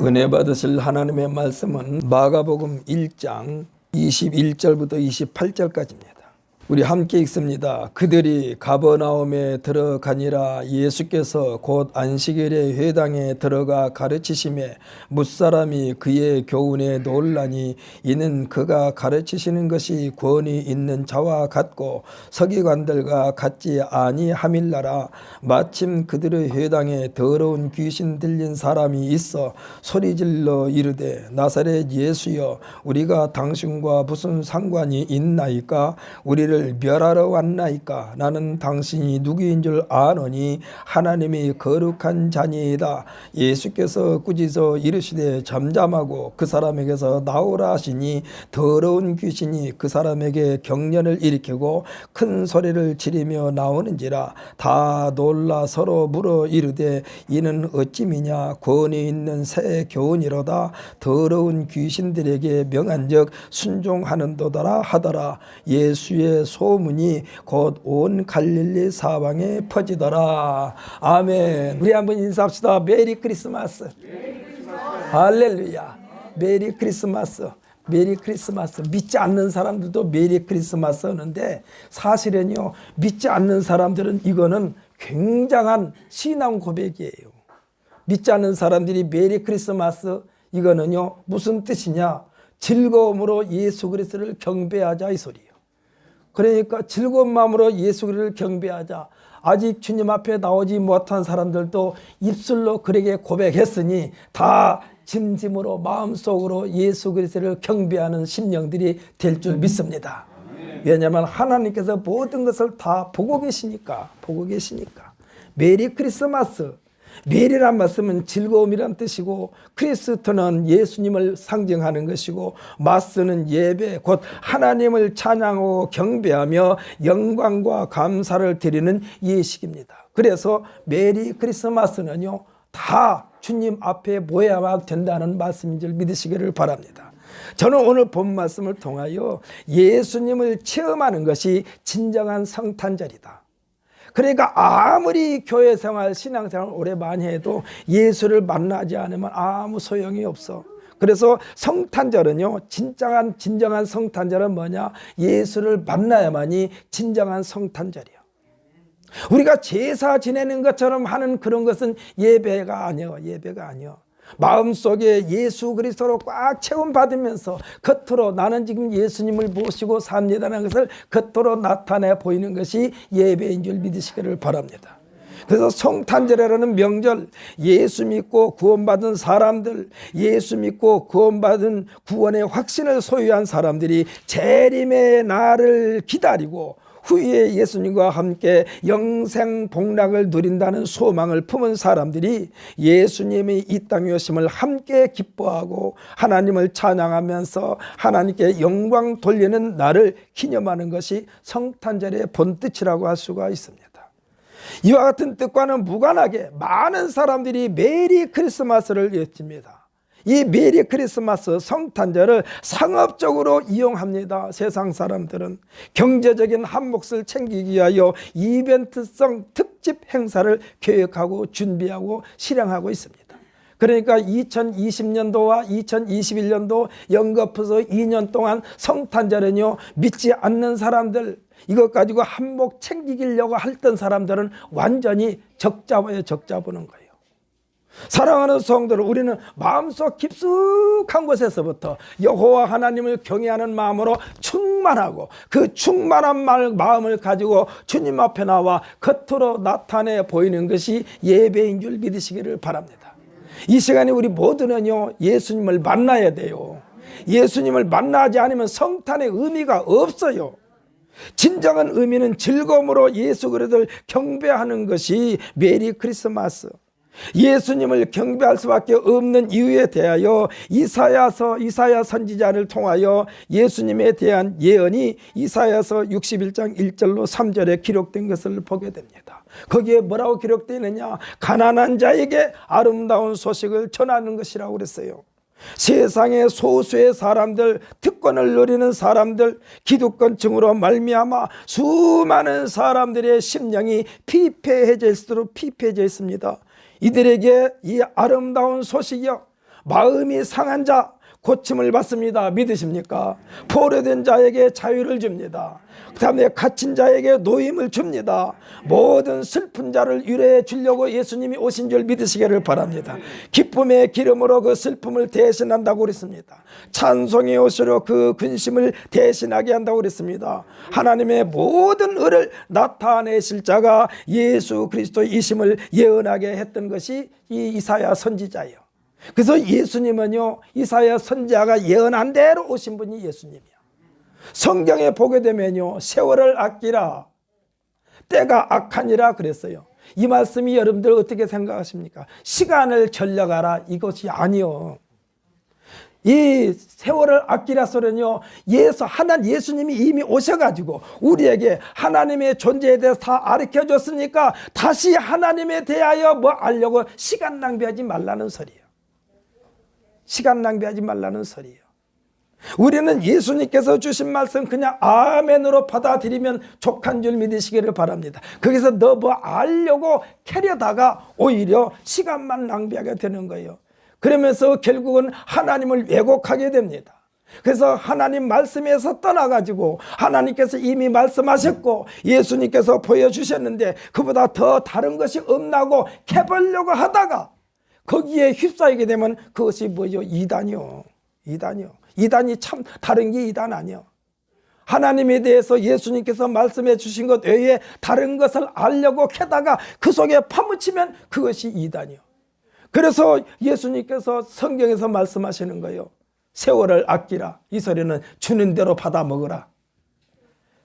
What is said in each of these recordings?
은혜 받으실 하나님의 말씀은 마가복음 1장 21절부터 28절까지입니다. 우리 함께 읽습니다. 그들이 가버나움에 들어가니라. 예수께서 곧 안식일에 회당에 들어가 가르치심에 뭇사람이 그의 교훈에 놀라니 이는 그가 가르치시는 것이 권위 있는 자와 같고 서기관들과 같지 아니함일라라. 마침 그들의 회당에 더러운 귀신 들린 사람이 있어 소리질러 이르되 나사렛 예수여 우리가 당신과 무슨 상관이 있나이까? 우리를 멸하러 왔나이까? 나는 당신이 누구인 줄 아노니 하나님이 거룩한 자니이다. 예수께서 꾸짖어 이르시되 잠잠하고 그 사람에게서 나오라 하시니 더러운 귀신이 그 사람에게 경련을 일으키고 큰 소리를 지르며 나오는지라. 다 놀라 서로 물어 이르되 이는 어찌미냐? 권위 있는 새 교훈이로다. 더러운 귀신들에게 명한즉 순종하는도다 하더라. 예수의 소문이 곧 온 갈릴리 사방에 퍼지더라. 아멘. 우리 한번 인사합시다. 메리 크리스마스. 할렐루야. 메리 크리스마스. 메리 크리스마스. 믿지 않는 사람들도 메리 크리스마스 하는데 사실은요, 믿지 않는 사람들은 이거는 굉장한 신앙 고백이에요. 믿지 않는 사람들이 메리 크리스마스, 이거는요 무슨 뜻이냐? 즐거움으로 예수 그리스도를 경배하자 이 소리예요. 그러니까 즐거운 마음으로 예수 그리스도를 경배하자. 아직 주님 앞에 나오지 못한 사람들도 입술로 그에게 고백했으니 다 진심으로 마음속으로 예수 그리스도를 경배하는 심령들이 될 줄 믿습니다. 왜냐하면 하나님께서 모든 것을 다 보고 계시니까. 메리 크리스마스. 메리란 말씀은 즐거움이란 뜻이고, 크리스토는 예수님을 상징하는 것이고, 마스는 예배, 곧 하나님을 찬양하고 경배하며 영광과 감사를 드리는 예식입니다. 그래서 메리 크리스마스는요 다 주님 앞에 모여야만 된다는 말씀인 줄 믿으시기를 바랍니다. 저는 오늘 본 말씀을 통하여 예수님을 체험하는 것이 진정한 성탄절이다. 그러니까 아무리 교회 생활, 신앙 생활 오래 많이 해도 예수를 만나지 않으면 아무 소용이 없어. 그래서 성탄절은요, 진정한 성탄절은 뭐냐? 예수를 만나야만이 진정한 성탄절이야. 우리가 제사 지내는 것처럼 하는 그런 것은 예배가 아니야. 마음속에 예수 그리스도로 꽉 체험받으면서 겉으로 나는 지금 예수님을 모시고 삽니다라는 것을 겉으로 나타내 보이는 것이 예배인 줄 믿으시기를 바랍니다. 그래서 성탄절이라는 명절, 예수 믿고 구원받은 사람들, 예수 믿고 구원받은 구원의 확신을 소유한 사람들이 재림의 날을 기다리고 후에 예수님과 함께 영생 복락을 누린다는 소망을 품은 사람들이 예수님이 이 땅에 오심을 함께 기뻐하고 하나님을 찬양하면서 하나님께 영광 돌리는 날을 기념하는 것이 성탄절의 본뜻이라고 할 수가 있습니다. 이와 같은 뜻과는 무관하게 많은 사람들이 메리 크리스마스를 외칩니다. 이 메리 크리스마스 성탄절을 상업적으로 이용합니다. 세상 사람들은 경제적인 한몫을 챙기기 위하여 이벤트성 특집 행사를 계획하고 준비하고 실행하고 있습니다. 그러니까 2020년도와 2021년도 연거푸서 2년 동안 성탄절은요, 믿지 않는 사람들, 이것 가지고 한몫 챙기려고 했던 사람들은 완전히 적자보는 거예요. 사랑하는 성도들, 우리는 마음속 깊숙한 곳에서부터 여호와 하나님을 경외하는 마음으로 충만하고 그 충만한 마음을 가지고 주님 앞에 나와 겉으로 나타내 보이는 것이 예배인 줄 믿으시기를 바랍니다. 이 시간에 우리 모두는요, 예수님을 만나야 돼요. 예수님을 만나지 않으면 성탄의 의미가 없어요. 진정한 의미는 즐거움으로 예수 그리스도를 경배하는 것이 메리 크리스마스. 예수님을 경배할 수밖에 없는 이유에 대하여 이사야 선지자를 통하여 예수님에 대한 예언이 이사야서 61장 1절로 3절에 기록된 것을 보게 됩니다. 거기에 뭐라고 기록되어 있느냐? 가난한 자에게 아름다운 소식을 전하는 것이라고 그랬어요. 세상의 소수의 사람들, 특권을 누리는 사람들, 기득권층으로 말미암아 수많은 사람들의 심령이 피폐해질수록 피폐해져 있습니다. 이들에게 이 아름다운 소식이요, 마음이 상한 자 고침을 받습니다. 믿으십니까? 포로된 자에게 자유를 줍니다. 그 다음에 갇힌 자에게 노임을 줍니다. 모든 슬픈 자를 유래해 주려고 예수님이 오신 줄 믿으시기를 바랍니다. 기쁨의 기름으로 그 슬픔을 대신한다고 그랬습니다. 찬송의 옷으로 그 근심을 대신하게 한다고 그랬습니다. 하나님의 모든 의를 나타내실 자가 예수 그리스도이심을 예언하게 했던 것이 이 이사야 선지자예요. 그래서 예수님은요, 이사야 선지자가 예언한 대로 오신 분이 예수님이야. 성경에 보게 되면요, 세월을 아끼라, 때가 악하니라 그랬어요. 이 말씀이 여러분들 어떻게 생각하십니까? 시간을 전략하라, 이것이 아니요. 이 세월을 아끼라 소리는요, 예수님이 이미 오셔가지고 우리에게 하나님의 존재에 대해서 다 가르쳐 줬으니까 다시 하나님에 대하여 뭐 알려고 시간 낭비하지 말라는 소리예요. 시간 낭비하지 말라는 소리예요. 우리는 예수님께서 주신 말씀 그냥 아멘으로 받아들이면 족한 줄 믿으시기를 바랍니다. 거기서 너 뭐 알려고 캐려다가 오히려 시간만 낭비하게 되는 거예요. 그러면서 결국은 하나님을 왜곡하게 됩니다. 그래서 하나님 말씀에서 떠나가지고 하나님께서 이미 말씀하셨고 예수님께서 보여주셨는데 그보다 더 다른 것이 없나고 캐보려고 하다가 거기에 휩싸이게 되면 그것이 뭐죠? 이단이요. 이단이 참 다른 게 이단 아니요. 하나님에 대해서 예수님께서 말씀해 주신 것 외에 다른 것을 알려고 캐다가 그 속에 파묻히면 그것이 이단이요. 그래서 예수님께서 성경에서 말씀하시는 거예요. 세월을 아끼라. 이 소리는 주는 대로 받아 먹으라.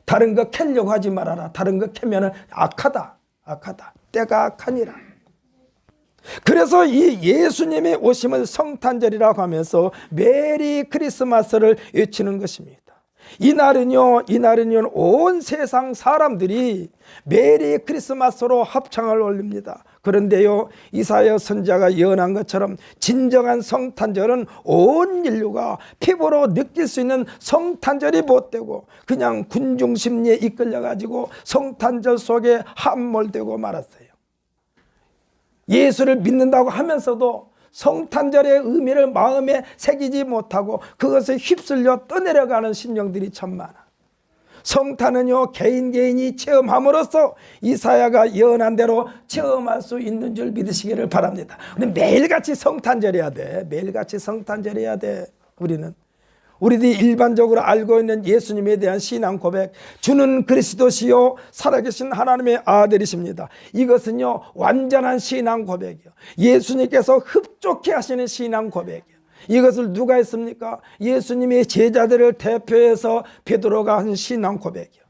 다른 거 캐려고 하지 말아라. 다른 거 캐면은 악하다. 때가 악하니라. 그래서 이 예수님의 오심을 성탄절이라고 하면서 메리 크리스마스를 외치는 것입니다. 이날은요 온 세상 사람들이 메리 크리스마스로 합창을 올립니다. 그런데요, 이사야 선지자가 예언한 것처럼 진정한 성탄절은 온 인류가 피부로 느낄 수 있는 성탄절이 못 되고 그냥 군중 심리에 이끌려 가지고 성탄절 속에 함몰되고 말았어요. 예수를 믿는다고 하면서도 성탄절의 의미를 마음에 새기지 못하고 그것을 휩쓸려 떠내려가는 심령들이 참 많아. 성탄은요, 개인이 체험함으로써 이사야가 예언한 대로 체험할 수 있는 줄 믿으시기를 바랍니다. 우리 매일같이 성탄절해야 돼. 매일같이 성탄절해야 돼. 우리들이 일반적으로 알고 있는 예수님에 대한 신앙 고백, 주는 그리스도시요 살아계신 하나님의 아들이십니다. 이것은요 완전한 신앙 고백이요, 예수님께서 흡족해 하시는 신앙 고백이요. 이것을 누가 했습니까? 예수님의 제자들을 대표해서 베드로가 한 신앙 고백이요.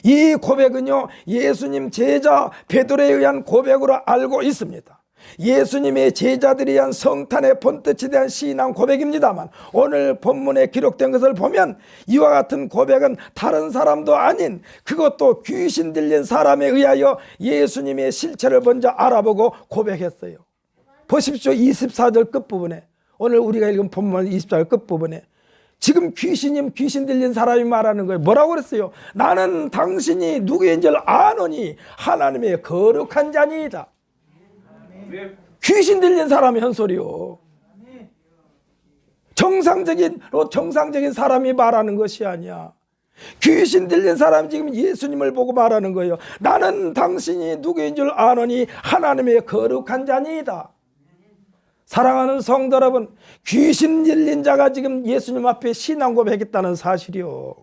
이 고백은요 예수님 제자 베드로에 의한 고백으로 알고 있습니다. 예수님의 제자들이 한 성탄의 본뜻에 대한 신앙 고백입니다만 오늘 본문에 기록된 것을 보면 이와 같은 고백은 다른 사람도 아닌 그것도 귀신 들린 사람에 의하여 예수님의 실체를 먼저 알아보고 고백했어요. 보십시오. 24절 끝부분에, 오늘 우리가 읽은 본문 24절 끝부분에 지금 귀신 들린 사람이 말하는 거예요. 뭐라고 그랬어요? 나는 당신이 누구인지 아노니 하나님의 거룩한 자니이다. 귀신 들린 사람이 한 소리요. 정상적인 사람이 말하는 것이 아니야. 귀신 들린 사람이 지금 예수님을 보고 말하는 거예요. 나는 당신이 누구인 줄 아노니 하나님의 거룩한 자니이다. 사랑하는 성도 여러분, 귀신 들린 자가 지금 예수님 앞에 신앙 고백했다는 사실이요.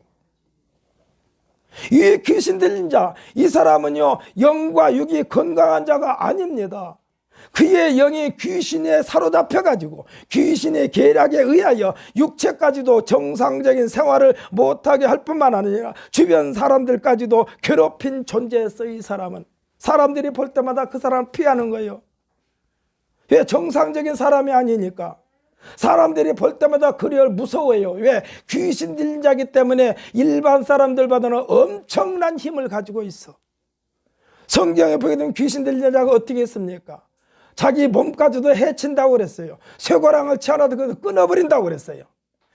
이 귀신 들린 자, 이 사람은요 영과 육이 건강한 자가 아닙니다. 그의 영이 귀신에 사로잡혀가지고 귀신의 계략에 의하여 육체까지도 정상적인 생활을 못하게 할 뿐만 아니라 주변 사람들까지도 괴롭힌 존재였어요. 이 사람은 사람들이 볼 때마다 그 사람을 피하는 거예요. 왜? 정상적인 사람이 아니니까. 사람들이 볼 때마다 그를 무서워해요. 왜? 귀신 들린 자이기 때문에 일반 사람들보다는 엄청난 힘을 가지고 있어. 성경에 보게 되면 귀신 들린 자가 어떻게 했습니까? 자기 몸까지도 해친다고 그랬어요. 쇠고랑을 치하나도 끊어버린다고 그랬어요.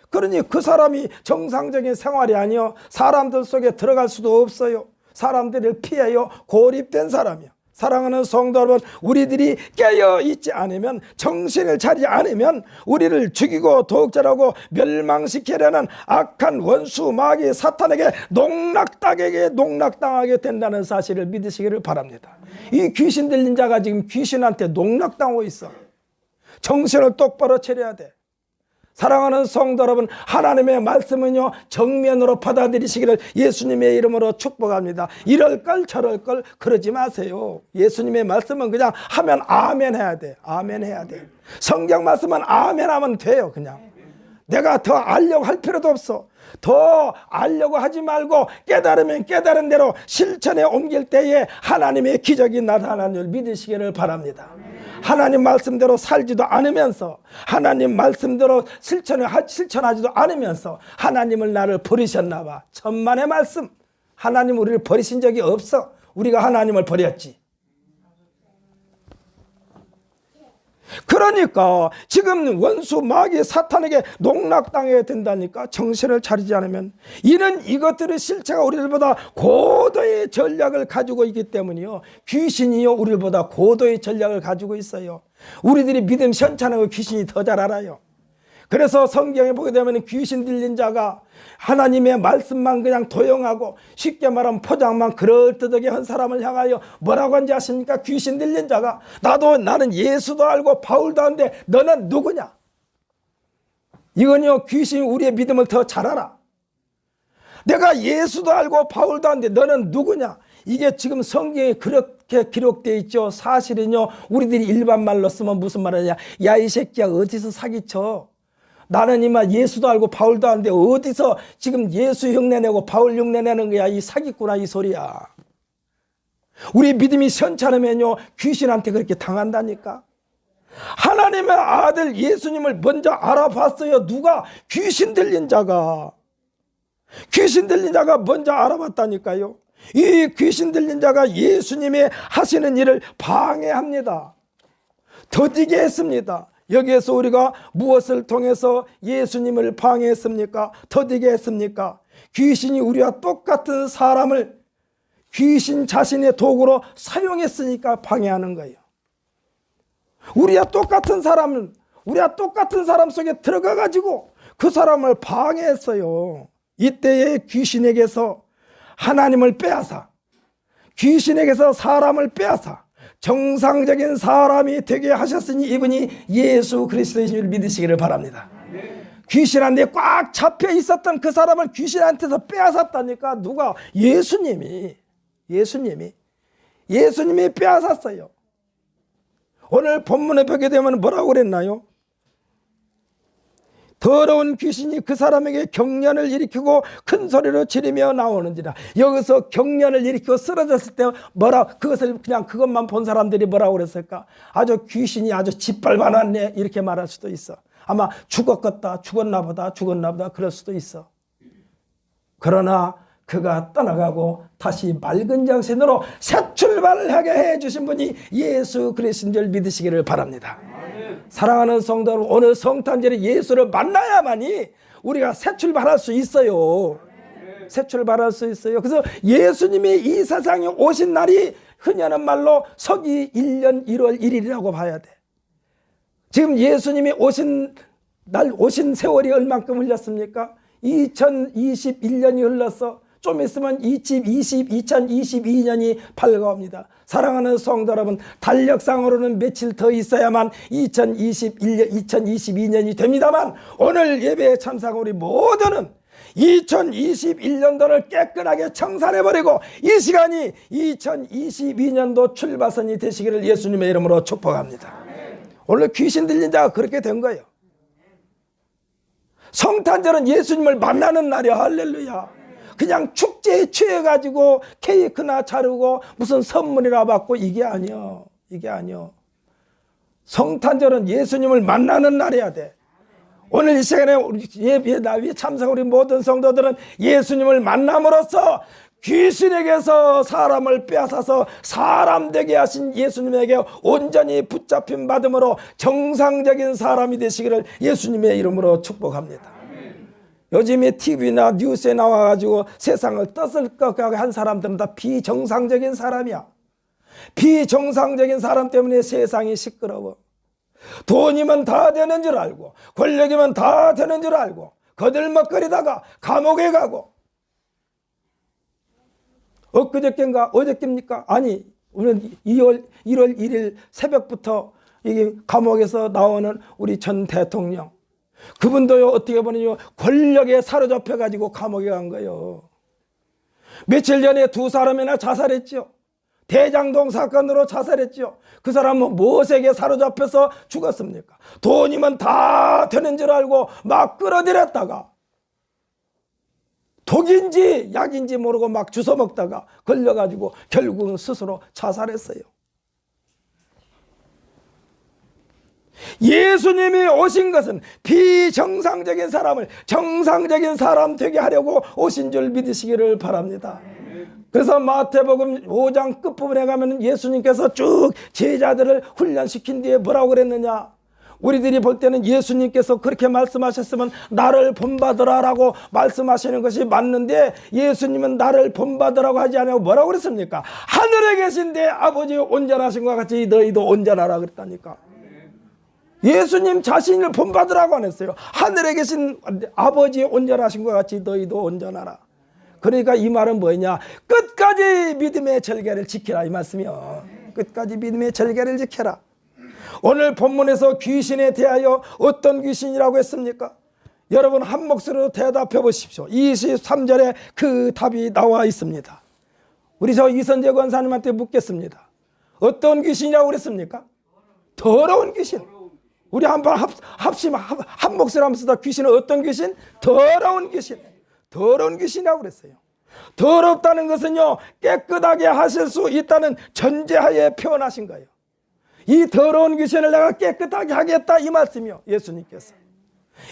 그러니 그 사람이 정상적인 생활이 아니요, 사람들 속에 들어갈 수도 없어요. 사람들을 피해요. 고립된 사람이요. 사랑하는 성도 여러분, 우리들이 깨어 있지 않으면, 정신을 차리지 않으면 우리를 죽이고 도적질하고 멸망시키려는 악한 원수 마귀 사탄에게 농락당하게 된다는 사실을 믿으시기를 바랍니다. 이 귀신 들린 자가 지금 귀신한테 농락당하고 있어. 정신을 똑바로 차려야 돼. 사랑하는 성도 여러분, 하나님의 말씀은요, 정면으로 받아들이시기를 예수님의 이름으로 축복합니다. 이럴 걸 저럴 걸 그러지 마세요. 예수님의 말씀은 그냥 하면 아멘 해야 돼. 아멘 해야 돼. 성경 말씀은 아멘 하면 돼요. 그냥 내가 더 알려고 할 필요도 없어. 더 알려고 하지 말고 깨달으면 깨달은 대로 실천에 옮길 때에 하나님의 기적이 나타나는 줄 믿으시기를 바랍니다. 하나님 말씀대로 살지도 않으면서, 하나님 말씀대로 실천하지도 않으면서 하나님을 나를 버리셨나 봐. 천만의 말씀. 하나님 우리를 버리신 적이 없어. 우리가 하나님을 버렸지. 그러니까 지금 원수 마귀 사탄에게 농락당해야 된다니까. 정신을 차리지 않으면. 이는 이것들의 실체가 우리들보다 고도의 전략을 가지고 있기 때문이요, 귀신이요 우리들보다 고도의 전략을 가지고 있어요. 우리들이 믿음 현찮은 거 귀신이 더 잘 알아요. 그래서 성경에 보게 되면 귀신 들린 자가 하나님의 말씀만 그냥 도용하고, 쉽게 말하면 포장만 그럴듯하게 한 사람을 향하여 뭐라고 한지 아십니까? 귀신 들린 자가 나는 예수도 알고 바울도 아는데 너는 누구냐? 이건요, 귀신이 우리의 믿음을 더 잘 알아. 내가 예수도 알고 바울도 아는데 너는 누구냐? 이게 지금 성경에 그렇게 기록되어 있죠. 사실은요, 우리들이 일반 말로 쓰면 무슨 말이냐? 야, 이 새끼야, 어디서 사기쳐? 나는 이마 예수도 알고 바울도 아는데 어디서 지금 예수 흉내내고 바울 흉내내는 거야? 이 사기꾼아, 이 소리야. 우리 믿음이 현찮으면요, 귀신한테 그렇게 당한다니까. 하나님의 아들 예수님을 먼저 알아봤어요. 누가? 귀신 들린 자가 먼저 알아봤다니까요. 이 귀신 들린 자가 예수님이 하시는 일을 방해합니다. 더디게 했습니다. 여기에서 우리가 무엇을 통해서 예수님을 방해했습니까? 더디게 했습니까? 귀신이 우리와 똑같은 사람을 귀신 자신의 도구로 사용했으니까 방해하는 거예요. 우리와 똑같은 사람 속에 들어가가지고 그 사람을 방해했어요. 이때에 귀신에게서 하나님을 빼앗아, 귀신에게서 사람을 빼앗아 정상적인 사람이 되게 하셨으니 이분이 예수 그리스도인 줄 믿으시기를 바랍니다. 귀신한테 꽉 잡혀 있었던 그 사람을 귀신한테서 빼앗았다니까. 누가? 예수님이 빼앗았어요. 오늘 본문에 보게 되면 뭐라고 그랬나요? 더러운 귀신이 그 사람에게 경련을 일으키고 큰 소리로 지르며 나오는지라. 여기서 경련을 일으키고 쓰러졌을 때 그것만 본 사람들이 뭐라고 그랬을까? 아주 귀신이 아주 짓밟아놨네, 이렇게 말할 수도 있어. 아마 죽었나 보다 그럴 수도 있어. 그러나 그가 떠나가고 다시 맑은 정신으로 새 출발을 하게 해주신 분이 예수 그리스도인 줄 믿으시기를 바랍니다. 사랑하는 성도 여러분, 오늘 성탄절에 예수를 만나야만이 우리가 새 출발할 수 있어요. 새 출발할 수 있어요. 그래서 예수님이 이 세상에 오신 날이 흔히하는 말로 서기 1년 1월 1일이라고 봐야 돼. 지금 예수님이 오신 세월이 얼만큼 흘렸습니까? 2021년이 흘렀어. 좀 있으면 2022년이 밝아옵니다. 사랑하는 성도 여러분, 달력상으로는 며칠 더 있어야만 2022년이 됩니다만, 오늘 예배에 참석한 우리 모두는 2021년도를 깨끗하게 청산해버리고 이 시간이 2022년도 출발선이 되시기를 예수님의 이름으로 축복합니다. 오늘 귀신 들린 자가 그렇게 된 거예요. 성탄절은 예수님을 만나는 날이야. 할렐루야. 그냥 축제에 취해가지고 케이크나 자르고 무슨 선물이나 받고 이게 아니요. 성탄절은 예수님을 만나는 날이어야 돼. 오늘 이 시간에 예배에 참석 우리 모든 성도들은 예수님을 만남으로써 귀신에게서 사람을 빼앗아서 사람 되게 하신 예수님에게 온전히 붙잡힌 받음으로 정상적인 사람이 되시기를 예수님의 이름으로 축복합니다. 요즘에 TV나 뉴스에 나와가지고 세상을 떠들썩하게 한 사람들은 다 비정상적인 사람이야. 비정상적인 사람 때문에 세상이 시끄러워. 돈이면 다 되는 줄 알고, 권력이면 다 되는 줄 알고, 거들먹거리다가 감옥에 가고. 엊그저께인가 어저께입니까? 아니, 오늘 1월 1일 새벽부터 이게 감옥에서 나오는 우리 전 대통령, 그분도요, 어떻게 보면요, 권력에 사로잡혀 가지고 감옥에 간 거예요. 며칠 전에 두 사람이나 자살했죠. 대장동 사건으로 자살했죠. 그 사람은 무엇에게 사로잡혀서 죽었습니까? 돈이면 다 되는 줄 알고 막 끌어들였다가 독인지 약인지 모르고 막 주워 먹다가 걸려가지고 결국은 스스로 자살했어요. 예수님이 오신 것은 비정상적인 사람을 정상적인 사람 되게 하려고 오신 줄 믿으시기를 바랍니다. 그래서 마태복음 5장 끝부분에 가면 예수님께서 쭉 제자들을 훈련시킨 뒤에 뭐라고 그랬느냐? 우리들이 볼 때는 예수님께서 그렇게 말씀하셨으면 나를 본받으라 라고 말씀하시는 것이 맞는데, 예수님은 나를 본받으라고 하지 않고 뭐라고 그랬습니까? 하늘에 계신 내 아버지 온전하신 것 같이 너희도 온전하라 그랬다니까. 예수님 자신을 본받으라고 안 했어요. 하늘에 계신 아버지 온전하신 것 같이 너희도 온전하라. 그러니까 이 말은 뭐냐? 끝까지 믿음의 절개를 지키라 이 말씀이요. 끝까지 믿음의 절개를 지켜라. 오늘 본문에서 귀신에 대하여 어떤 귀신이라고 했습니까? 여러분 한 목소리로 대답해 보십시오. 23절에 그 답이 나와 있습니다. 우리 저 이선재 권사님한테 묻겠습니다. 어떤 귀신이라고 그랬습니까? 더러운 귀신. 우리 한번 한 목소리 하면서 다 귀신은 어떤 귀신? 더러운 귀신. 더러운 귀신이라고 그랬어요. 더럽다는 것은요, 깨끗하게 하실 수 있다는 전제하에 표현하신 거예요. 이 더러운 귀신을 내가 깨끗하게 하겠다 이 말씀이요, 예수님께서.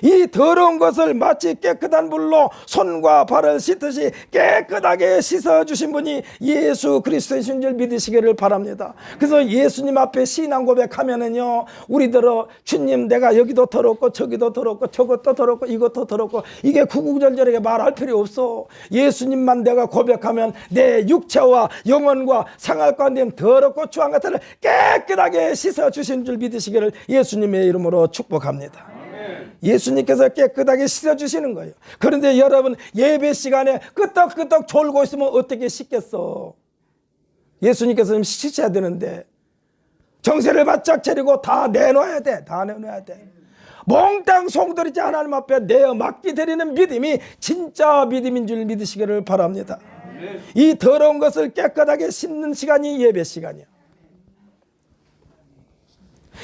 이 더러운 것을 마치 깨끗한 물로 손과 발을 씻듯이 깨끗하게 씻어주신 분이 예수 그리스도이신 줄 믿으시기를 바랍니다. 그래서 예수님 앞에 신앙 고백하면은요, 우리들어 주님 내가 여기도 더럽고 저기도 더럽고 저것도 더럽고 이것도 더럽고, 이게 구구절절하게 말할 필요 없어. 예수님만 내가 고백하면 내 육체와 영혼과 생활 가운데 더럽고 추한 것들을 깨끗하게 씻어주신 줄 믿으시기를 예수님의 이름으로 축복합니다. 예수님께서 깨끗하게 씻어주시는 거예요. 그런데 여러분 예배 시간에 끄떡끄떡 졸고 있으면 어떻게 씻겠어? 예수님께서 씻으셔야 되는데 정신을 바짝 차리고 다 내놔야 돼. 다 내놔야 돼. 몽땅 송두리째 하나님 앞에 내어 맡기드리는 믿음이 진짜 믿음인 줄 믿으시기를 바랍니다. 이 더러운 것을 깨끗하게 씻는 시간이 예배 시간이야.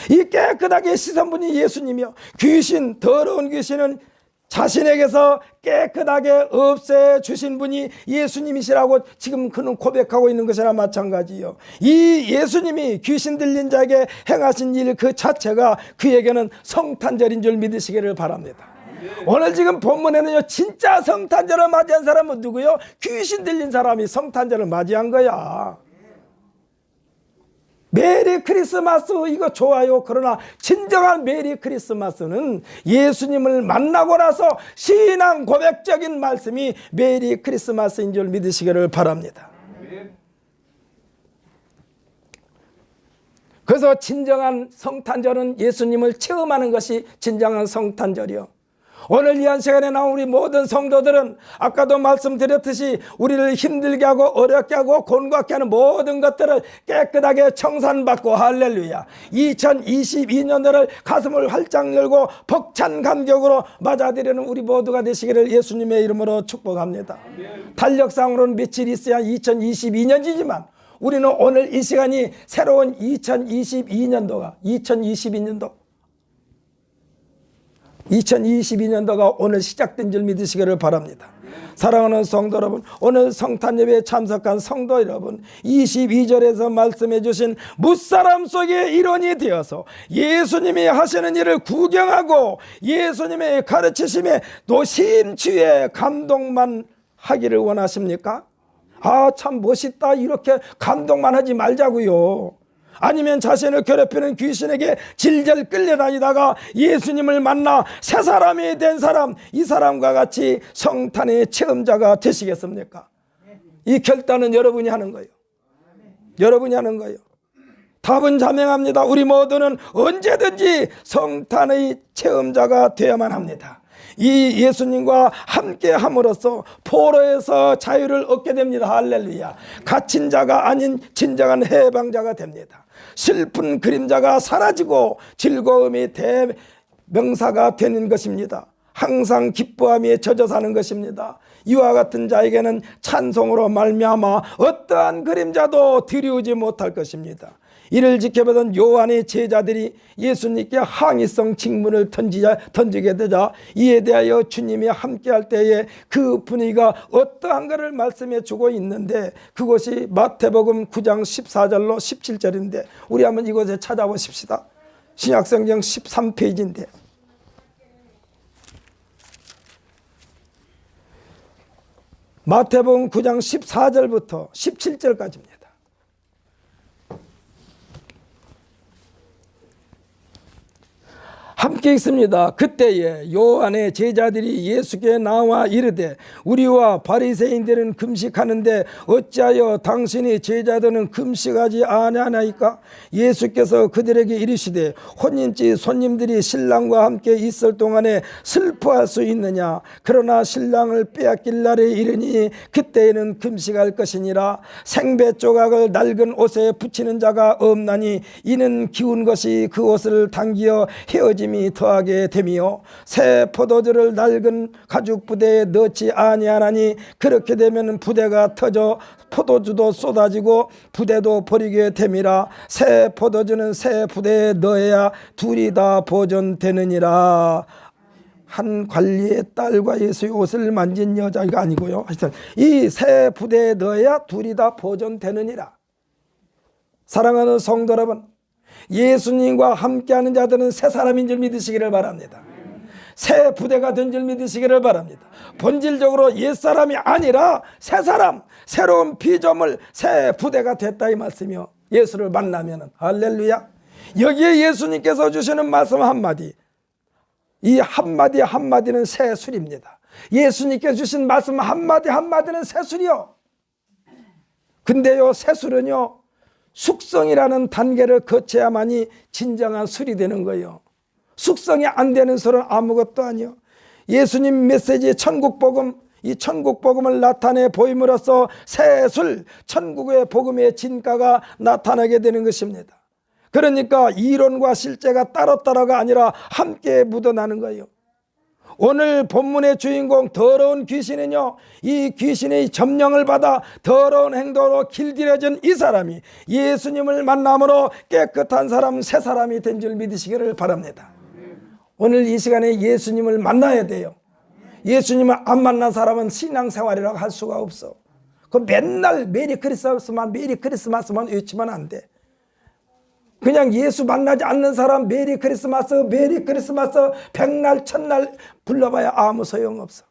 이 깨끗하게 씻은 분이 예수님이요. 귀신, 더러운 귀신은 자신에게서 깨끗하게 없애주신 분이 예수님이시라고 지금 그는 고백하고 있는 것이나 마찬가지요. 이 예수님이 귀신 들린 자에게 행하신 일 그 자체가 그에게는 성탄절인 줄 믿으시기를 바랍니다. 오늘 지금 본문에는요, 진짜 성탄절을 맞이한 사람은 누구요? 귀신 들린 사람이 성탄절을 맞이한 거야. 메리 크리스마스 이거 좋아요. 그러나 진정한 메리 크리스마스는 예수님을 만나고 나서 신앙 고백적인 말씀이 메리 크리스마스인 줄 믿으시기를 바랍니다. 그래서 진정한 성탄절은 예수님을 체험하는 것이 진정한 성탄절이요. 오늘 이 한 시간에 나온 우리 모든 성도들은 아까도 말씀드렸듯이 우리를 힘들게 하고 어렵게 하고 곤갑게 하는 모든 것들을 깨끗하게 청산받고, 할렐루야, 2022년도를 가슴을 활짝 열고 벅찬 감격으로 맞아들이는 우리 모두가 되시기를 예수님의 이름으로 축복합니다. 달력상으로는 며칠 있어야 2022년이지만 우리는 오늘 이 시간이 새로운 2022년도가 2022년도가 오늘 시작된 줄 믿으시기를 바랍니다. 사랑하는 성도 여러분, 오늘 성탄 예배에 참석한 성도 여러분, 22절에서 말씀해 주신 무사람 속의 일원이 되어서 예수님이 하시는 일을 구경하고 예수님의 가르치심에 노심치에 감동만 하기를 원하십니까? 아, 참 멋있다, 이렇게 감동만 하지 말자고요. 아니면 자신을 괴롭히는 귀신에게 질질 끌려다니다가 예수님을 만나 새 사람이 된 사람, 이 사람과 같이 성탄의 체험자가 되시겠습니까? 이 결단은 여러분이 하는 거예요. 여러분이 하는 거예요. 답은 자명합니다. 우리 모두는 언제든지 성탄의 체험자가 되어야만 합니다. 이 예수님과 함께 함으로써 포로에서 자유를 얻게 됩니다. 할렐루야. 갇힌 자가 아닌 진정한 해방자가 됩니다. 슬픈 그림자가 사라지고 즐거움이 대명사가 되는 것입니다. 항상 기뻐함에 젖어 사는 것입니다. 이와 같은 자에게는 찬송으로 말미암아 어떠한 그림자도 드리우지 못할 것입니다. 이를 지켜보던 요한의 제자들이 예수님께 항의성 직문을 던지게 되자 이에 대하여 주님이 함께할 때에 그 분위기가 어떠한가를 말씀해 주고 있는데, 그것이 마태복음 9장 14절로 17절인데 우리 한번 이곳에 찾아보십시다. 신약성경 13페이지인데 마태복음 9장 14절부터 17절까지입니다. 함께 있습니다. 그때에 요한의 제자들이 예수께 나와 이르되 우리와 바리새인들은 금식하는데 어찌하여 당신의 제자들은 금식하지 아니하나이까? 예수께서 그들에게 이르시되 혼인집 손님들이 신랑과 함께 있을 동안에 슬퍼할 수 있느냐? 그러나 신랑을 빼앗길 날에 이르니 그때에는 금식할 것이니라. 생배 조각을 낡은 옷에 붙이는 자가 없나니 이는 기운 것이 그 옷을 당기어 헤어짐 더하게 되며 새 포도주를 낡은 가죽 부대에 넣지 아니하나니 그렇게 되면 부대가 터져 포도주도 쏟아지고 부대도 버리게 됨이라. 새 포도주는 새 부대에 넣어야 둘이 다 보존되느니라. 한 관리의 딸과 예수의 옷을 만진 여자가 아니고요. 하여튼 이 새 부대에 넣어야 둘이 다 보존되느니라. 사랑하는 성도 여러분, 예수님과 함께하는 자들은 새 사람인 줄 믿으시기를 바랍니다. 새 부대가 된 줄 믿으시기를 바랍니다. 본질적으로 옛사람이 아니라 새 사람, 새로운 피조물, 새 부대가 됐다 이 말씀이요. 예수를 만나면 할렐루야. 여기에 예수님께서 주시는 말씀 한마디, 이 한마디 한마디는 새 술입니다. 예수님께서 주신 말씀 한마디 한마디는 새 술이요. 근데요, 새 술은요 숙성이라는 단계를 거쳐야만이 진정한 술이 되는 거예요. 숙성이 안 되는 술은 아무것도 아니요. 예수님 메시지 천국복음, 이 천국복음을 나타내 보임으로써 새 술, 천국의 복음의 진가가 나타나게 되는 것입니다. 그러니까 이론과 실제가 따로따로가 아니라 함께 묻어나는 거예요. 오늘 본문의 주인공 더러운 귀신은요, 이 귀신의 점령을 받아 더러운 행동으로 길들여진 이 사람이 예수님을 만남으로 깨끗한 사람, 새 사람이 된 줄 믿으시기를 바랍니다. 오늘 이 시간에 예수님을 만나야 돼요. 예수님을 안 만난 사람은 신앙생활이라고 할 수가 없어. 그 맨날 메리 크리스마스만 외치면 안 돼. 그냥 예수 만나지 않는 사람 메리 크리스마스 백날 천날 불러봐야 아무 소용없어.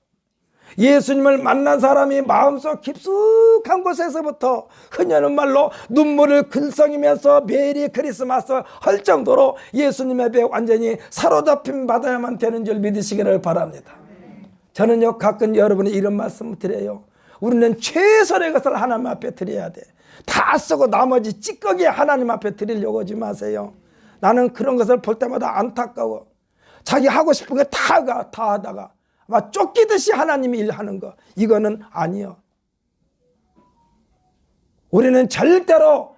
예수님을 만난 사람이 마음속 깊숙한 곳에서부터 흔히는 말로 눈물을 글썽이면서 메리 크리스마스 할 정도로 예수님의 배에 완전히 사로잡힘 받아야만 되는 줄 믿으시기를 바랍니다. 저는요 가끔 여러분이 이런 말씀 드려요. 우리는 최선의 것을 하나님 앞에 드려야 돼. 다 쓰고 나머지 찌꺼기 하나님 앞에 드리려고 하지 마세요. 나는 그런 것을 볼 때마다 안타까워. 자기 하고 싶은 거 다 하다가 막 쫓기듯이 하나님이 일하는 거, 이거는 아니요. 우리는 절대로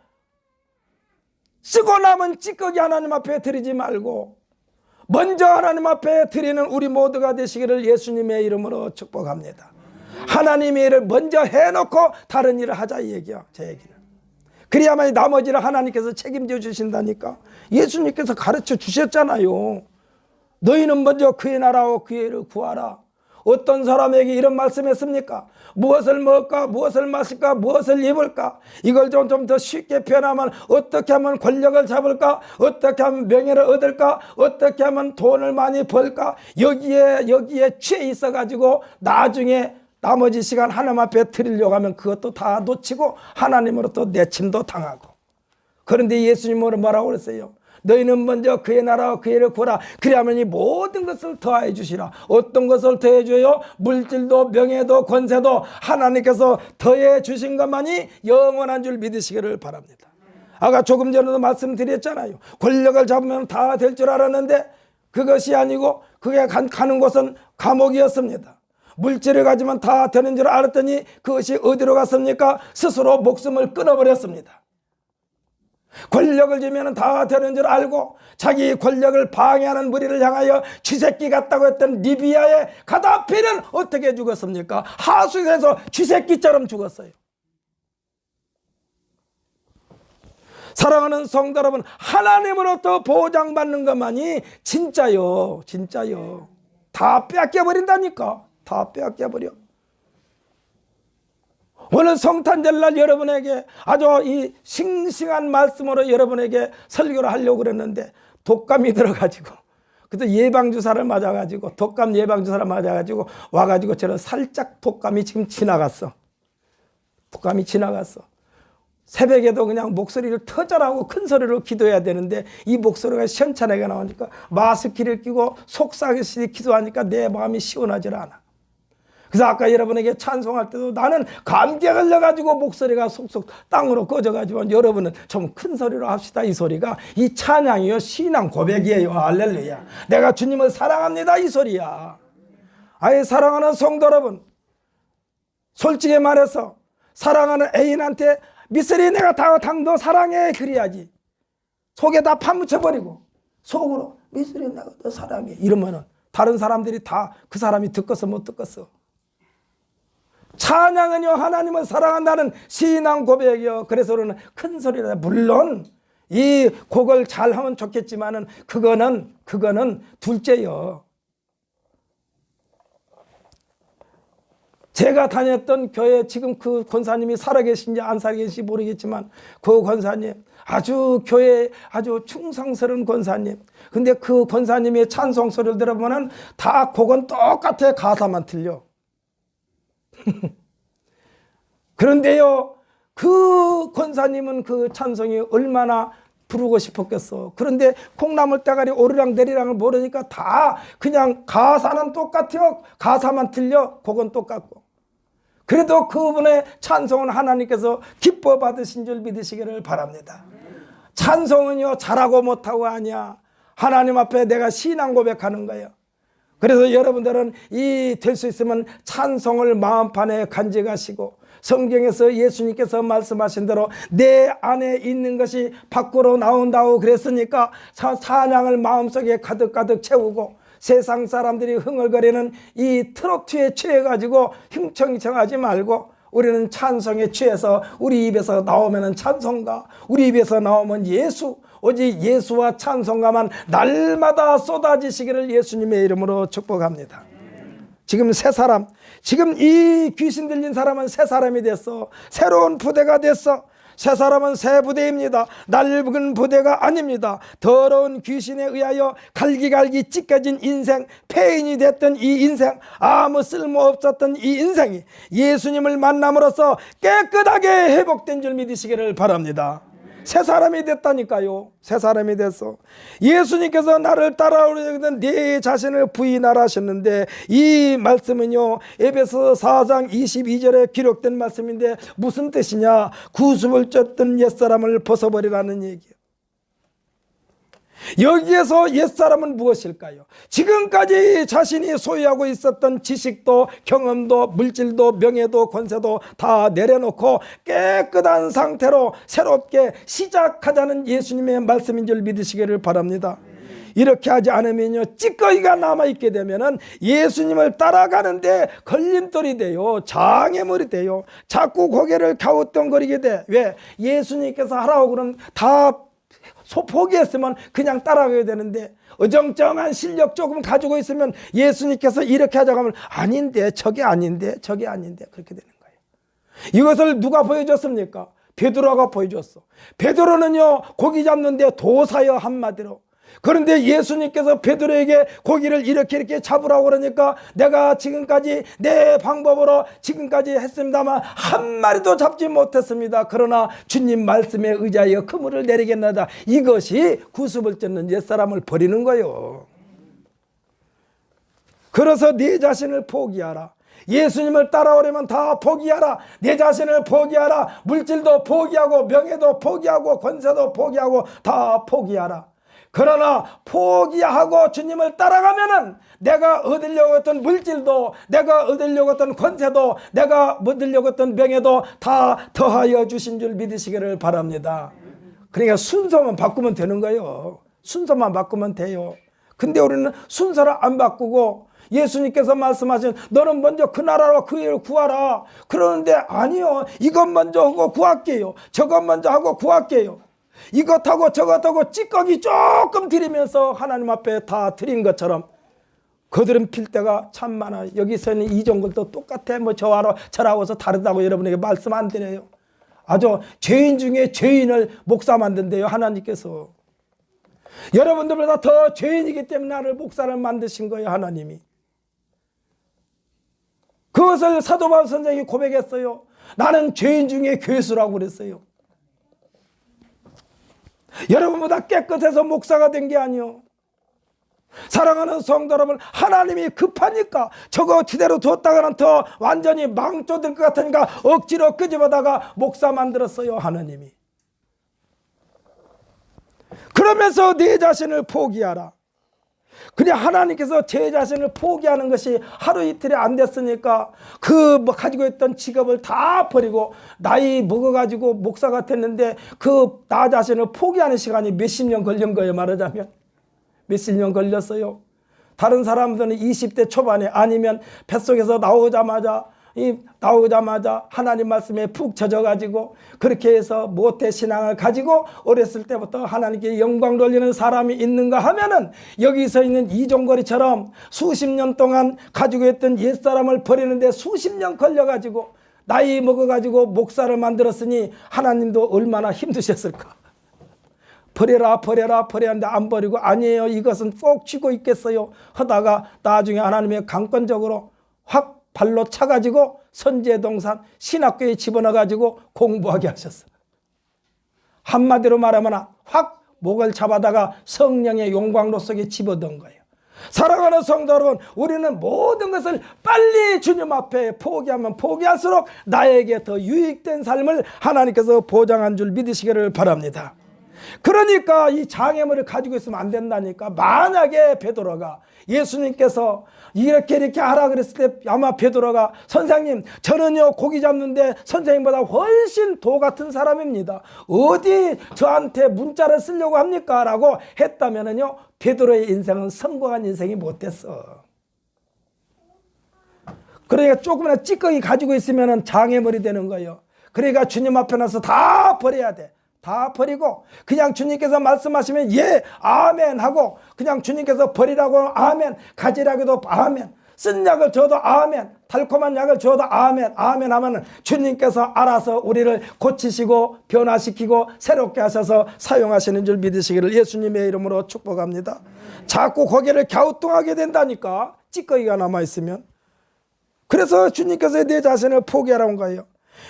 쓰고 남은 찌꺼기 하나님 앞에 드리지 말고 먼저 하나님 앞에 드리는 우리 모두가 되시기를 예수님의 이름으로 축복합니다. 하나님의 일을 먼저 해놓고 다른 일을 하자 이 얘기야. 제 얘기는. 그래야만 나머지를 하나님께서 책임져 주신다니까. 예수님께서 가르쳐 주셨잖아요. 너희는 먼저 그의 나라와 그의 일을 구하라. 어떤 사람에게 이런 말씀했습니까? 무엇을 먹을까? 무엇을 마실까? 무엇을 입을까? 이걸 좀 더 쉽게 표현하면 어떻게 하면 권력을 잡을까? 어떻게 하면 명예를 얻을까? 어떻게 하면 돈을 많이 벌까? 여기에 취해 있어가지고 나중에 나머지 시간 하나님 앞에 드리려고 하면 그것도 다 놓치고 하나님으로 또 내침도 당하고. 그런데 예수님은 뭐라고 그랬어요? 너희는 먼저 그의 나라와 그의 일을 구하라. 그리하면 이 모든 것을 더하여 주시라. 어떤 것을 더해 줘요? 물질도 명예도 권세도 하나님께서 더해 주신 것만이 영원한 줄 믿으시기를 바랍니다. 아까 조금 전에도 말씀드렸잖아요. 권력을 잡으면 다 될 줄 알았는데 그것이 아니고 그게 가는 곳은 감옥이었습니다. 물질을 가지면 다 되는 줄 알았더니 그것이 어디로 갔습니까? 스스로 목숨을 끊어버렸습니다. 권력을 주면 다 되는 줄 알고 자기 권력을 방해하는 무리를 향하여 쥐새끼 같다고 했던 리비아의 가다피는 어떻게 죽었습니까? 하수에서 쥐새끼처럼 죽었어요. 사랑하는 성도 여러분, 하나님으로부터 보장받는 것만이 진짜요. 진짜요. 다 뺏겨버린다니까. 다 뺏겨버려. 오늘 성탄절날 여러분에게 아주 이 싱싱한 말씀으로 여러분에게 설교를 하려고 그랬는데 독감이 들어가지고 그래서 예방주사를 맞아가지고 독감 예방주사를 맞아가지고 와가지고 저는 살짝 독감이 지금 지나갔어. 독감이 지나갔어. 새벽에도 그냥 목소리를 터져라고 큰 소리로 기도해야 되는데 이 목소리가 시원찮게 나오니까 마스크를 끼고 속삭이듯이 기도하니까 내 마음이 시원하질 않아. 그래서 아까 여러분에게 찬송할 때도 나는 감기에 걸려가지고 목소리가 속속 땅으로 꺼져가지고 여러분은 좀 큰 소리로 합시다. 이 소리가 이 찬양이요 신앙 고백이에요. 할렐루야. 내가 주님을 사랑합니다. 이 소리야. 아예 사랑하는 성도 여러분, 솔직히 말해서 사랑하는 애인한테 미쓰리 내가 당도 사랑해 그래야지. 속에 다 파묻혀버리고 속으로 미쓰리 내가 너 사랑해 이러면은 다른 사람들이 다 그 사람이 듣겠어 못 듣겠어. 찬양은요 하나님을 사랑한다는 신앙 고백이요. 그래서 우리는 큰 소리로 물론 이 곡을 잘하면 좋겠지만은 그거는 둘째요. 제가 다녔던 교회 지금 그 권사님이 살아계신지 안 살아계신지 모르겠지만 그 권사님 아주 교회에 아주 충성스러운 권사님. 근데 그 권사님의 찬송 소리를 들어보면 다 곡은 똑같아. 가사만 틀려. 그런데요 그 권사님은 그 찬송이 얼마나 부르고 싶었겠어. 그런데 콩나물 대가리 오르락 내리락을 모르니까 다 그냥 가사는 똑같아요. 가사만 틀려. 곡은 똑같고. 그래도 그분의 찬송은 하나님께서 기뻐 받으신 줄 믿으시기를 바랍니다. 찬송은요 잘하고 못하고 아니야. 하나님 앞에 내가 신앙 고백하는 거예요. 그래서 여러분들은 이 될 수 있으면 찬송을 마음판에 간직하시고 성경에서 예수님께서 말씀하신 대로 내 안에 있는 것이 밖으로 나온다고 그랬으니까 찬양을 마음속에 가득가득 채우고 세상 사람들이 흥얼거리는 이 트로트에 취해가지고 흉청흉청하지 말고 우리는 찬송에 취해서 우리 입에서 나오면 찬송가, 우리 입에서 나오면 예수, 오직 예수와 찬송가만 날마다 쏟아지시기를 예수님의 이름으로 축복합니다. 지금 새 사람, 지금 이 귀신 들린 사람은 새 사람이 됐어. 새로운 부대가 됐어. 새 사람은 새 부대입니다. 낡은 부대가 아닙니다. 더러운 귀신에 의하여 갈기갈기 찢겨진 인생, 폐인이 됐던 이 인생, 아무 쓸모없었던 이 인생이 예수님을 만남으로써 깨끗하게 회복된 줄 믿으시기를 바랍니다. 새 사람이 됐다니까요. 새 사람이 됐어. 예수님께서 나를 따라오려거든 네 자신을 부인하라 하셨는데 이 말씀은요 에베소 4장 22절에 기록된 말씀인데 무슨 뜻이냐? 구습을 쫓던 옛사람을 벗어버리라는 얘기예요. 여기에서 옛사람은 무엇일까요? 지금까지 자신이 소유하고 있었던 지식도 경험도 물질도 명예도 권세도 다 내려놓고 깨끗한 상태로 새롭게 시작하자는 예수님의 말씀인 줄 믿으시기를 바랍니다. 이렇게 하지 않으면요 찌꺼기가 남아있게 되면은 예수님을 따라가는데 걸림돌이 돼요. 장애물이 돼요. 자꾸 고개를 갸우뚱거리게 돼. 왜? 예수님께서 하라고 그러면 다 포기했으면 그냥 따라가야 되는데 어정쩡한 실력 조금 가지고 있으면 예수님께서 이렇게 하자고 하면 아닌데 저게 아닌데 저게 아닌데 그렇게 되는 거예요. 이것을 누가 보여줬습니까? 베드로가 보여줬어. 베드로는요 고기 잡는데 도사여 한마디로 그런데 예수님께서 베드로에게 고기를 이렇게 잡으라고 그러니까 내가 지금까지 내 방법으로 지금까지 했습니다만 한 마리도 잡지 못했습니다. 그러나 주님 말씀에 의지하여 그물을 내리겠나이다. 이것이 구습을 쫓는 옛사람을 버리는 거예요. 그래서 네 자신을 포기하라. 예수님을 따라오려면 다 포기하라. 내 자신을 포기하라. 물질도 포기하고 명예도 포기하고 권세도 포기하고 다 포기하라. 그러나 포기하고 주님을 따라가면은 내가 얻으려고 했던 물질도, 내가 얻으려고 했던 권세도, 내가 얻으려고 했던 명예도 다 더하여 주신 줄 믿으시기를 바랍니다. 그러니까 순서만 바꾸면 되는 거예요. 순서만 바꾸면 돼요. 근데 우리는 순서를 안 바꾸고 예수님께서 말씀하신 너는 먼저 그 나라와 그 일을 구하라. 그러는데 아니요. 이것 먼저 하고 구할게요. 저것 먼저 하고 구할게요. 이것하고 저것하고 찌꺼기 조금 드리면서 하나님 앞에 다 드린 것처럼 거드름 필 때가 참 많아요. 여기서는 이종글도 똑같아. 뭐 저하고서 다르다고 여러분에게 말씀 안 드려요. 아주 죄인 중에 죄인을 목사 만든대요. 하나님께서. 여러분들보다 더 죄인이기 때문에 나를 목사를 만드신 거예요. 하나님이. 그것을 사도 바울 선생이 고백했어요. 나는 죄인 중에 괴수라고 그랬어요. 여러분보다 깨끗해서 목사가 된 게 아니요. 사랑하는 성도 여러분, 하나님이 급하니까 저거 그대로 뒀다가는 더 완전히 망조될 것 같으니까 억지로 끄집어다가 목사 만들었어요. 하나님이. 그러면서 네 자신을 포기하라. 그냥 하나님께서 제 자신을 포기하는 것이 하루 이틀이 안 됐으니까 그 뭐 가지고 있던 직업을 다 버리고 나이 먹어가지고 목사가 됐는데 그 나 자신을 포기하는 시간이 몇십 년 걸린 거예요. 말하자면 몇십 년 걸렸어요. 다른 사람들은 20대 초반에 아니면 뱃속에서 나오자마자 하나님 말씀에 푹 젖어가지고 그렇게 해서 모태 신앙을 가지고 어렸을 때부터 하나님께 영광 돌리는 사람이 있는가 하면은 여기서 있는 이종거리처럼 수십 년 동안 가지고 있던 옛사람을 버리는데 수십 년 걸려가지고 나이 먹어가지고 목사를 만들었으니 하나님도 얼마나 힘드셨을까. 버려라 버렸는데 안 버리고 아니에요. 이것은 꼭 쥐고 있겠어요. 하다가 나중에 하나님의 강권적으로 확 발로 차가지고 선제동산 신학교에 집어넣어가지고 공부하게 하셨어요. 한마디로 말하면 확 목을 잡아다가 성령의 용광로 속에 집어넣은 거예요. 사랑하는 성도 여러분, 우리는 모든 것을 빨리 주님 앞에 포기하면 포기할수록 나에게 더 유익된 삶을 하나님께서 보장한 줄 믿으시기를 바랍니다. 그러니까 이 장애물을 가지고 있으면 안 된다니까. 만약에 베드로가 예수님께서 이렇게 하라 그랬을 때 아마 베드로가 선생님 저는요 고기 잡는데 선생님보다 훨씬 도 같은 사람입니다. 어디 저한테 문자를 쓰려고 합니까? 라고 했다면요 베드로의 인생은 성공한 인생이 못 됐어. 그러니까 조금이나 찌꺼기 가지고 있으면 장애물이 되는 거예요. 그러니까 주님 앞에 나서 다 버려야 돼. 다 버리고 그냥 주님께서 말씀하시면 예 아멘 하고 그냥 주님께서 버리라고 아멘, 가지라고 해도 아멘, 쓴 약을 줘도 아멘, 달콤한 약을 줘도 아멘 하면 주님께서 알아서 우리를 고치시고 변화시키고 새롭게 하셔서 사용하시는 줄 믿으시기를 예수님의 이름으로 축복합니다. 자꾸 고개를 갸우뚱하게 된다니까. 찌꺼기가 남아있으면. 그래서 주님께서 내 자신을 포기하라는 거예요.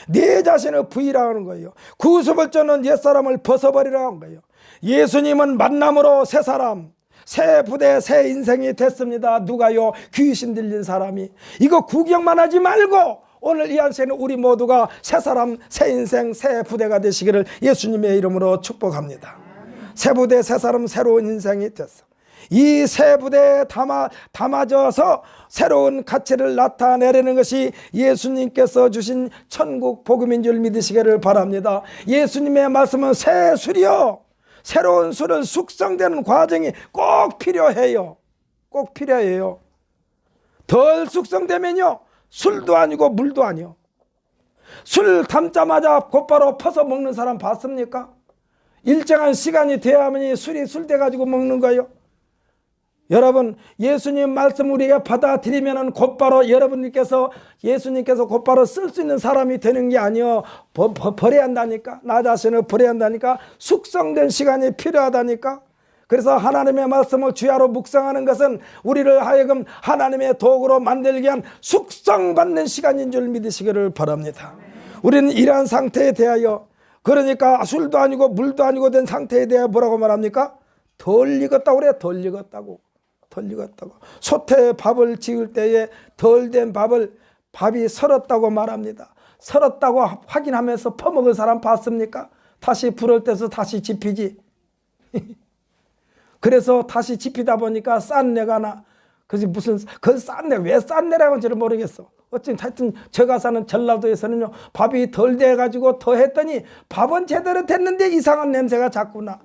내 자신을 부인하라고 하는 거예요. 구습을 쫓는 옛사람을 벗어버리라고 하는 거예요. 예수님은 만남으로 새 사람, 새 부대, 새 인생이 됐습니다. 누가요? 귀신 들린 사람이. 이거 구경만 하지 말고 오늘 이 안에는 우리 모두가 새 사람, 새 인생, 새 부대가 되시기를 예수님의 이름으로 축복합니다. 새 부대, 새 사람, 새로운 인생이 됐어. 이 새 부대에 담아져서 새로운 가치를 나타내려는 것이 예수님께서 주신 천국 복음인 줄 믿으시기를 바랍니다. 예수님의 말씀은 새 술이요, 새로운 술을 숙성되는 과정이 꼭 필요해요. 꼭 필요해요. 덜 숙성되면요 술도 아니고 물도 아니요. 술 담자마자 곧바로 퍼서 먹는 사람 봤습니까? 일정한 시간이 돼야만이 술이 술 돼가지고 먹는 거예요. 여러분 예수님 말씀 우리가 받아들이면 곧바로 여러분께서 예수님께서 곧바로 쓸 수 있는 사람이 되는 게 아니요 버려야 한다니까. 나 자신을 버려야 한다니까. 숙성된 시간이 필요하다니까. 그래서 하나님의 말씀을 주야로 묵상하는 것은 우리를 하여금 하나님의 도구로 만들기 위한 숙성받는 시간인 줄 믿으시기를 바랍니다. 우리는 이러한 상태에 대하여, 그러니까 술도 아니고 물도 아니고 된 상태에 대해 뭐라고 말합니까? 덜 익었다고 그래요. 덜 익었다고. 솥에 밥을 지을 때에 덜 된 밥이 설었다고 말합니다. 설었다고 확인하면서 퍼먹은 사람 봤습니까? 다시 불을 떼서 다시 지피지. 그래서 다시 지피다 보니까 싼내가 나. 그래서 그 싼내, 왜 싼내라고 하는지를 모르겠어. 어쨌든 하여튼 제가 사는 전라도에서는요, 밥이 덜 돼가지고 더 했더니 밥은 제대로 됐는데 이상한 냄새가 자꾸 나.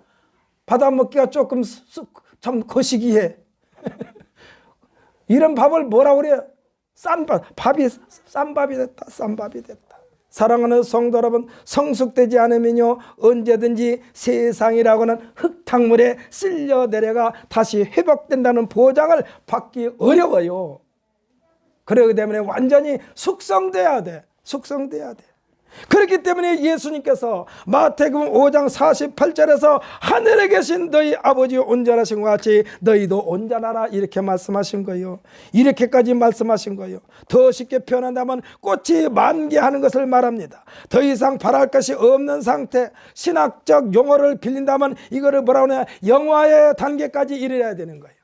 받아먹기가 조금 참 거시기해. 이런 밥을 뭐라고 그래요? 싼 밥이 됐다. 사랑하는 성도 여러분, 성숙되지 않으면요, 언제든지 세상이라고는 흙탕물에 쓸려 내려가 다시 회복된다는 보장을 받기 어려워요. 그렇기 때문에 완전히 숙성돼야 돼. 그렇기 때문에 예수님께서 마태복음 5장 48절에서 하늘에 계신 너희 아버지 온전하신 것 같이 너희도 온전하라, 이렇게 말씀하신 거예요. 이렇게까지 말씀하신 거예요. 더 쉽게 표현한다면 꽃이 만개하는 것을 말합니다. 더 이상 바랄 것이 없는 상태, 신학적 용어를 빌린다면 이거를 뭐라고 하냐, 영화의 단계까지 이르러야 되는 거예요.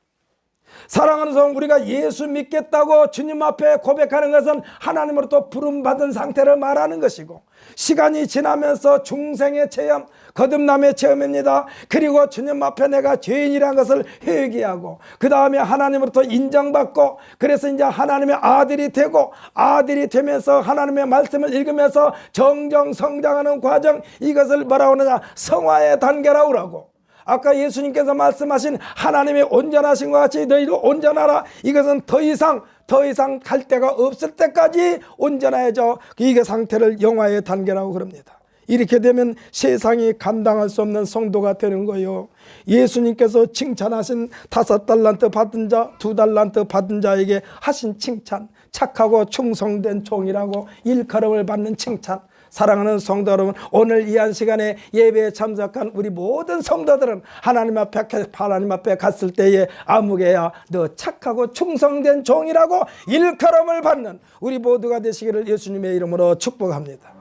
사랑하는 성도, 우리가 예수 믿겠다고 주님 앞에 고백하는 것은 하나님으로부터 부름받은 상태를 말하는 것이고, 시간이 지나면서 중생의 체험, 거듭남의 체험입니다. 그리고 주님 앞에 내가 죄인이라는 것을 회개하고, 그 다음에 하나님으로부터 인정받고, 그래서 이제 하나님의 아들이 되고, 아들이 되면서 하나님의 말씀을 읽으면서 정정 성장하는 과정, 이것을 뭐라고 하느냐, 성화의 단계라고 그러고, 아까 예수님께서 말씀하신 하나님의 온전하신 것 같이 너희도 온전하라, 이것은 더 이상 갈 데가 없을 때까지 온전해져, 이게 상태를 영화의 단계라고 그럽니다. 이렇게 되면 세상이 감당할 수 없는 성도가 되는 거예요. 예수님께서 칭찬하신 5달란트 받은 자, 2달란트 받은 자에게 하신 칭찬, 착하고 충성된 종이라고 일컬음을 받는 칭찬. 사랑하는 성도 여러분, 오늘 이 한 시간에 예배에 참석한 우리 모든 성도들은 하나님 앞에 갔을 때에 아무개야 너 착하고 충성된 종이라고 일컬음을 받는 우리 모두가 되시기를 예수님의 이름으로 축복합니다.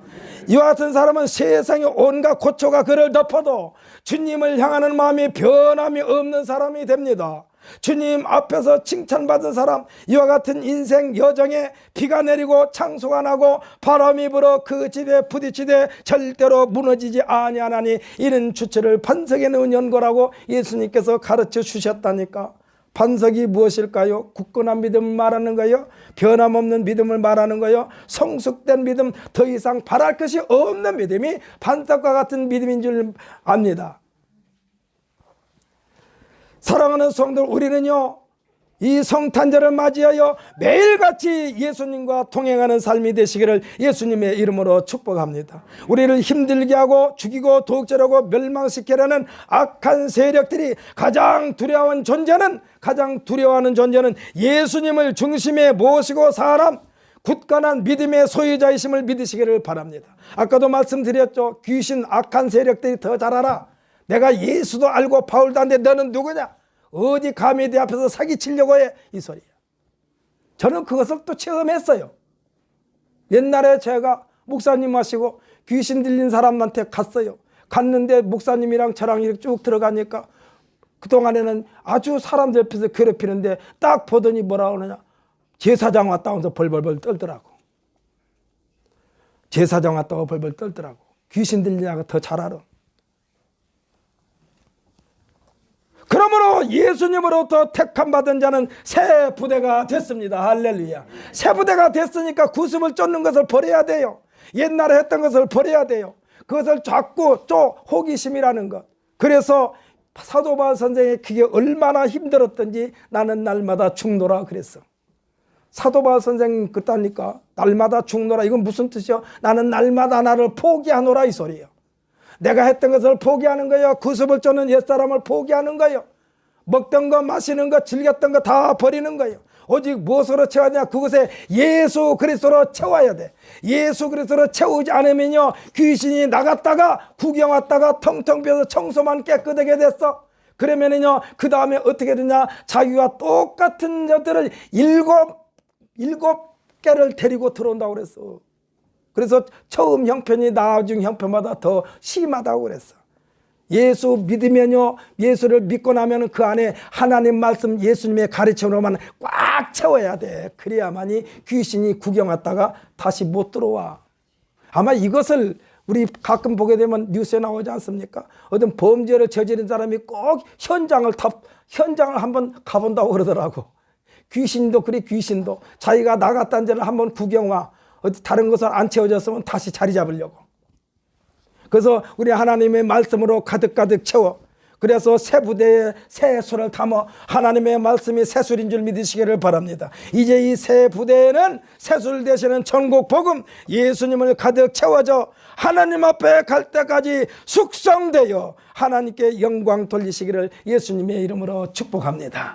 이와 같은 사람은 세상의 온갖 고초가 그를 덮어도 주님을 향하는 마음이 변함이 없는 사람이 됩니다. 주님 앞에서 칭찬받은 사람, 이와 같은 인생 여정에 비가 내리고 창수가 나고 바람이 불어 그 집에 부딪히되 절대로 무너지지 아니하나니 이런 주체를 반석에 넣은 연고라고 예수님께서 가르쳐 주셨다니까. 반석이 무엇일까요? 굳건한 믿음을 말하는 거예요? 변함없는 믿음을 말하는 거예요? 성숙된 믿음, 더 이상 바랄 것이 없는 믿음이 반석과 같은 믿음인 줄 압니다. 사랑하는 성도들, 우리는요, 이 성탄절을 맞이하여 매일같이 예수님과 동행하는 삶이 되시기를 예수님의 이름으로 축복합니다. 우리를 힘들게 하고 죽이고 도둑질하고 멸망시키려는 악한 세력들이 가장 두려워하는 존재는 예수님을 중심에 모시고 사람, 굳건한 믿음의 소유자이심을 믿으시기를 바랍니다. 아까도 말씀드렸죠. 귀신, 악한 세력들이 더 잘 알아. 내가 예수도 알고 바울도 안데 너는 누구냐? 어디 감히 내 앞에서 사기치려고 해? 이 소리야. 저는 그것을 또 체험했어요. 옛날에 제가 목사님 하시고 귀신 들린 사람한테 갔어요. 갔는데 목사님이랑 저랑 이렇게 쭉 들어가니까 그동안에는 아주 사람들 옆에서 괴롭히는데 딱 보더니 뭐라 그러냐, 제사장 왔다 하면서 벌벌벌 떨더라고. 제사장 왔다고 벌벌 떨더라고. 귀신 들리냐가 더 잘 알아. 그러므로 예수님으로부터 택함받은 자는 새 부대가 됐습니다. 할렐루야. 새 부대가 됐으니까 구습을 쫓는 것을 버려야 돼요. 옛날에 했던 것을 버려야 돼요. 그것을 자꾸 또 호기심이라는 것. 그래서 사도 바울 선생이 그게 얼마나 힘들었던지 나는 날마다 죽노라 그랬어. 사도 바울 선생 그랬다니까. 날마다 죽노라. 이건 무슨 뜻이요? 나는 날마다 나를 포기하노라 이 소리예요. 내가 했던 것을 포기하는 거예요. 구습을 쫓는 옛사람을 포기하는 거예요. 먹던 거, 마시는 거, 즐겼던 거 다 버리는 거예요. 오직 무엇으로 채워야 그곳에 예수 그리스도로 채워야 돼. 예수 그리스도로 채우지 않으면요, 귀신이 나갔다가 구경 왔다가 텅텅 비어서 청소만 깨끗하게 됐어. 그러면은요, 그 다음에 어떻게 되냐? 자기와 똑같은 자들을 일곱 개를 데리고 들어온다고 그랬어. 그래서 처음 형편이 나중 형편마다 더 심하다고 그랬어. 예수 믿으면요, 예수를 믿고 나면 그 안에 하나님 말씀, 예수님의 가르침으로만 꽉 채워야 돼. 그래야만이 귀신이 구경 왔다가 다시 못 들어와. 아마 이것을 우리 가끔 보게 되면 뉴스에 나오지 않습니까? 어떤 범죄를 저지른 사람이 꼭 현장을 한번 가본다고 그러더라고. 귀신도 그래, 귀신도 자기가 나갔다는 데를 한번 구경 와. 어디 다른 것을 안 채워졌으면 다시 자리 잡으려고. 그래서 우리 하나님의 말씀으로 가득가득 채워, 그래서 새 부대에 새 술을 담아 하나님의 말씀이 새 술인 줄 믿으시기를 바랍니다. 이제 이 새 부대에는 새 술 되시는 천국 복음, 예수님을 가득 채워져 하나님 앞에 갈 때까지 숙성되어 하나님께 영광 돌리시기를 예수님의 이름으로 축복합니다.